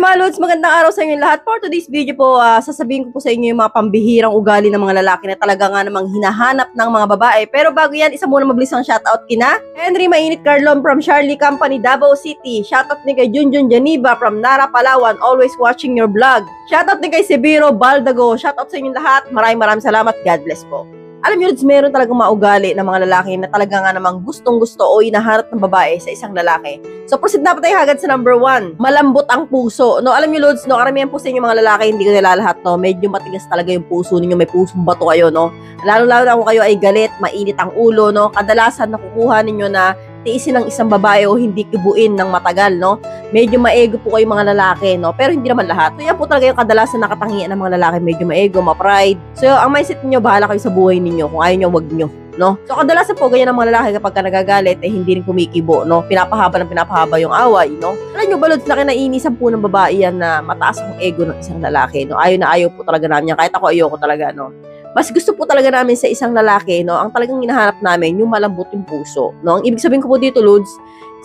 mga lods, magandang araw sa inyo lahat. For today's video po, sasabihin ko po sa inyo yung mga pambihirang ugali ng mga lalaki na talaga nga namang hinahanap ng mga babae. Pero bago yan, isa muna mabilis ang shoutout kina Henry Mainit Carlon from Charlie Company, Davao City. Shoutout din kay Junjun Janiba from Nara, Palawan, always watching your vlog. Shoutout din kay Sibiro Baldago. Shoutout sa inyo lahat. Maraming salamat. God bless po. Alam nyo, Lods, meron talagang maugali ng mga lalaki na talaga nga namang gustong-gusto o hinahanap ng babae sa isang lalaki. So, proceed na po tayo agad sa number 1. Malambot ang puso. No, alam nyo, Lods, no, karamihan po sa inyo mga lalaki, hindi ko nilalahat, no. Medyo matigas talaga yung puso ninyo, may pusong bato kayo, no. Lalo-lalo na kung kayo ay galit, mainit ang ulo, no. Kadalasan nakukuha ninyo na tiisin ng isang babae o hindi kibuin ng matagal, no? Medyo maego po kayo mga lalaki, no? Pero hindi naman lahat. So, yan po talaga yung kadalasan nakatangian ng mga lalaki. Medyo maego, ma-pride. So, ang mindset niyo, bahala kayo sa buhay ninyo. Kung ayaw nyo, wag nyo, no? So, kadalasan po, ganyan ng mga lalaki kapag ka nagagalit, eh, hindi rin kumikibo, no? Pinapahaba yung away, no? Alam nyo, Balods, laki na inisan po ng babae yan na mataas ang ego ng isang lalaki, no? Ayaw na ayaw po talaga namin yan. Kahit ako, ayoko talaga, no? Mas gusto po talaga namin sa isang lalaki, no, ang talagang hinahanap namin, yung malambot yung puso, no. Ang ibig sabihin ko po dito, Lods,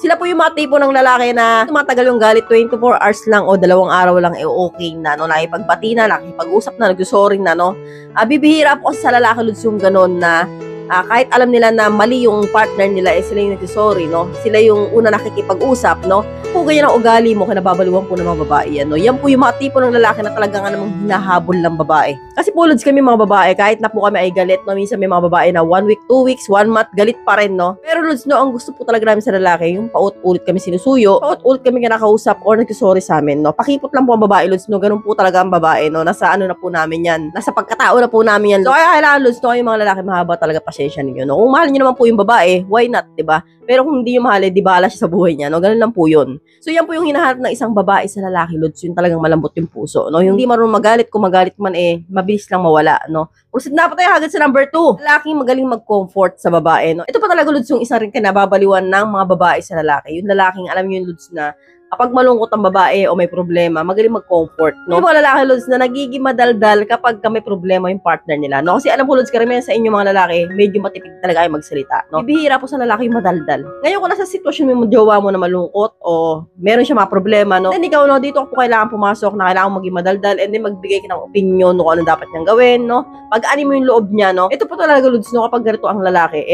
sila po yung mga tipo ng lalaki na tumatagal yung galit 24 hours lang o 2 araw lang, eh okay na, no. Nakipagbati na, nakipag-usap na, nagsusorry na, no. Bibihira po sa lalaki, Lods, yung ganon na kahit alam nila na mali yung partner nila, eh sila yung nagsusorry, no. Sila yung una nakikipag-usap, no. Kung ganyan ang ugali mo, kinababaliwan po ng mga babae yan, no. Yan po yung mga tipo ng lalaki na talaga nga namang hinahabol ng babae. Kasi po, Lods, kami mga babae, kahit na po kami ay galit, no, minsan may mga babae na 1 week, 2 weeks, 1 month, galit pa rin, no. Pero, Lods, no, ang gusto po talaga namin sa lalaki, yung paut-ulit kami sinusuyo, paut-ulit kami kinakausap or nagsusorry sa amin, no. Pakipot lang po ang babae, Lods, no. Ganun po talaga ang babae, no. Nasa ano na po namin yan. Nasa pagkatao na po namin yan. So, kaya kailangan, Lods, no, yung mga lalaki mahaba talaga pasensya ninyo, no. Kung mahal niyo naman po yung babae, why not, 'di ba? Pero kung hindi niyo mahal, di bahala siya sa buhay niya, no? Ganun lang po 'yun. So, yan po yung hinahanap ng isang babae sa lalaki, Lods, yung talagang malambot yung puso, no? Yung hindi marunong magalit, kung magalit man eh mabilis lang mawala, no? Proceed na po tayo agad sa number 2. Lalaking magaling mag-comfort sa babae, no? Ito pa talaga, Lods, yung isa rin kinababaliwan ng mga babae sa lalaki. Yung lalaking, alam niyo yung Lods, na kapag malungkot ang babae o may problema, magaling mag-comfort, no? Yung mga lalaki, Lods, na nagiging madaldal kapag may problema yung partner nila, no? Kasi alam ko, Lods, karamihan sa inyo mga lalaki, medyo matipid talaga ay magsalita, no? Bibihira po sa lalaki yung madaldal. Ngayon, kung nasa sitwasyon mo jowa mo na malungkot o meron siya mga problema, no? Then ikaw, no, dito po kailangan pumasok na kailangan maging madaldal and then magbigay ka ng opinion no, kung ano dapat niyang gawin, no? Pag-ani mo yung loob niya, no? Ito po talaga, Lods, no, kapag ganito ang lalaki,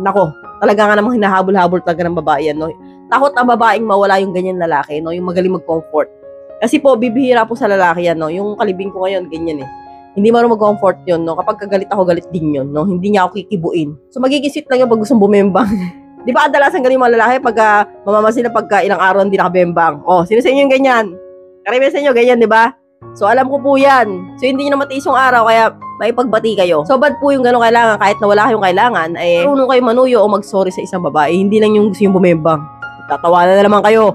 nako, talaga nga namang hinahabol-habol talaga ng babae yan, no? Takot ang babaeng mawala yung ganyan lalaki, no? Yung magaling mag-comfort. Kasi po, bibihira po sa lalaki yan, no? Yung kalibing ko ngayon, ganyan eh. Hindi marunong mag-comfort yun, no? Kapag kagalit ako, galit din yun, no? Hindi niya ako kikibuin. So, magiging sweet lang yun pag gustong bumembang. Di ba, kadalasan ganyan mga lalaki pagka mamamasin na pagka ilang araw hindi nakabembang. Oh, sino sa inyo yung ganyan? Karamihan sa inyo, ganyan, di ba? So, alam ko po yan. So, hindi nyo na matiis yung araw, kaya may pagbati kayo. So, bad po yung gano'ng kailangan. Kahit na wala kayong kailangan, eh, marunong kayo manuyo o mag-sorry sa isang babae. Hindi lang yung gusto yung bumembang. Tatawanan na naman kayo.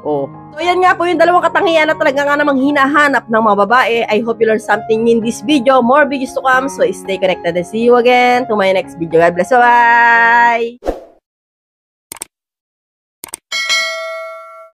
Oh. So, yan nga po yung dalawang katangian na talaga nga namang hinahanap ng mga babae. I hope you learned something in this video. More videos to come. So, stay connected and see you again to my next video. God bless. Bye!